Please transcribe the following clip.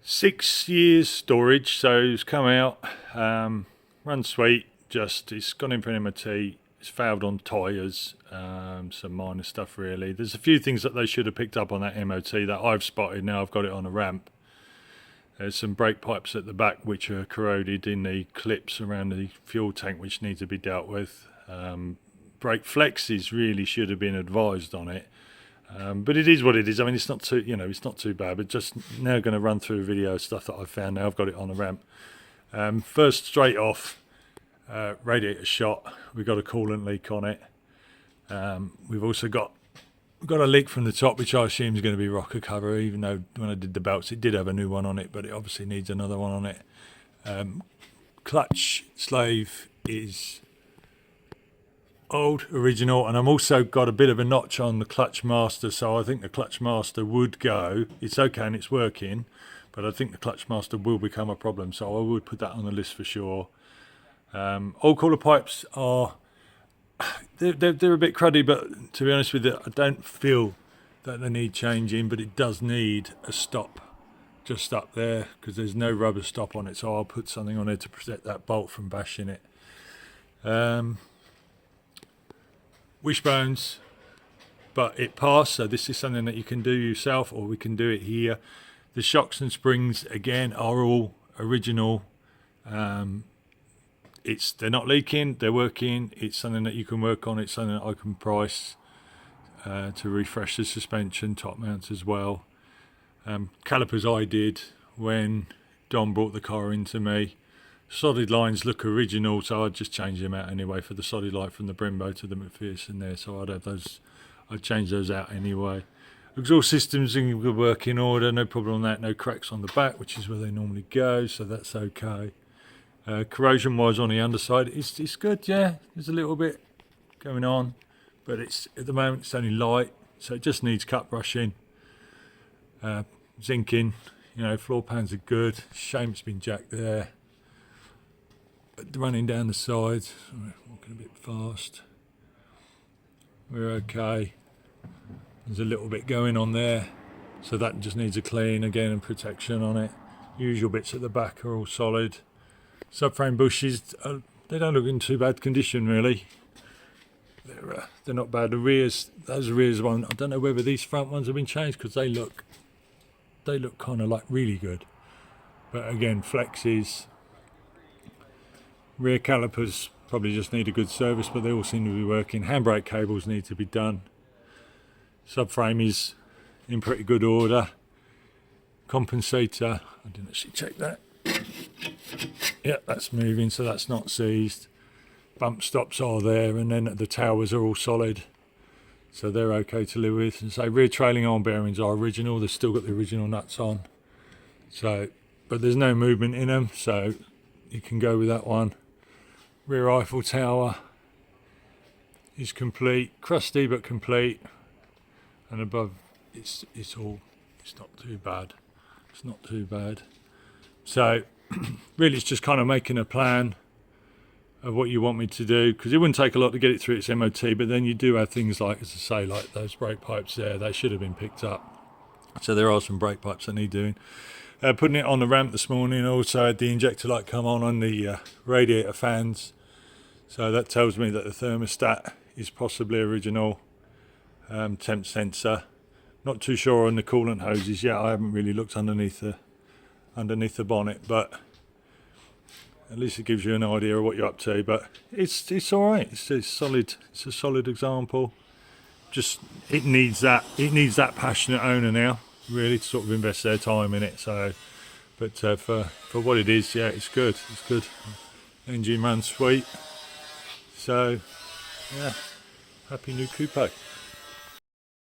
6 years storage, so it's come out, runs sweet, just it's gone in for an MOT, it's failed on tyres, some minor stuff really. There's a few things that they should have picked up on that MOT that I've spotted now I've got it on a ramp. There's some brake pipes at the back which are corroded in the clips around the fuel tank which need to be dealt with. Brake flexes really should have been advised on it. But it is what it is. I mean, it's not too, it's not too bad. But just now going to run through a video of stuff that I've found. Now I've got it on a ramp. First, straight off, radiator shot. We've got a coolant leak on it. We've also got a leak from the top, which I assume is going to be rocker cover. Even though when I did the belts, it did have a new one on it, but it obviously needs another one on it. Clutch slave is old, original, and I'm also got a bit of a notch on the clutch master, so I think the clutch master would go. It's okay and it's working, but I think the clutch master will become a problem, so I would put that on the list for sure. Oil cooler pipes are they're a bit cruddy, but to be honest with you, I don't feel that they need changing, but it does need a stop just up there because there's no rubber stop on it, so I'll put something on it to protect that bolt from bashing it. Wishbones, but it passed, so this is something that you can do yourself or we can do it here. The shocks and springs again are all original. They're not leaking, they're working. It's something that you can work on. It's something that I can price to refresh the suspension, top mount as well. Calipers I did when Don brought the car into me. Solid lines look original, so I'd just change them out anyway for the solid line from the Brembo to the McPherson there, so I'd have those, I'd change those out anyway. Exhaust systems in good working order, no problem on that, no cracks on the back, which is where they normally go, so that's okay. Corrosion wise on the underside, it's good, yeah, there's a little bit going on, but it's at the moment it's only light, so it just needs cut brushing. Zinking, floor pans are good, shame it's been jacked there. But running down the sides, walking a bit fast, we're okay. There's a little bit going on there, so that just needs a clean again and protection on it. Usual bits at the back are all solid. Subframe bushes, they don't look in too bad condition really. They're not bad. The rears, those rears one, I don't know whether these front ones have been changed because they look kind of like really good. But again, flexes. Rear calipers probably just need a good service, but they all seem to be working. Handbrake cables need to be done. Subframe is in pretty good order. Compensator, I didn't actually check that. Yeah, that's moving, so that's not seized. Bump stops are there, and then the towers are all solid, so they're okay to live with. And so rear trailing arm bearings are original. They've still got the original nuts on. So, but there's no movement in them, so you can go with that one. Rear Eiffel Tower is complete, crusty but complete, and above it's not too bad. It's not too bad. So really, it's just kind of making a plan of what you want me to do, because it wouldn't take a lot to get it through its MOT. But then you do have things like, as I say, like those brake pipes there. They should have been picked up. So there are some brake pipes that need doing. Putting it on the ramp this morning, also had the injector light come on the radiator fans, so that tells me that the thermostat is possibly original. Temp sensor, not too sure on the coolant hoses yet. I haven't really looked underneath the bonnet, but at least it gives you an idea of what you're up to. But it's all right. It's solid. It's a solid example. Just it needs that passionate owner now, really, to sort of invest their time in it. So, but for what it is, yeah, it's good. It's good. Engine runs sweet. So, yeah, happy new coupe.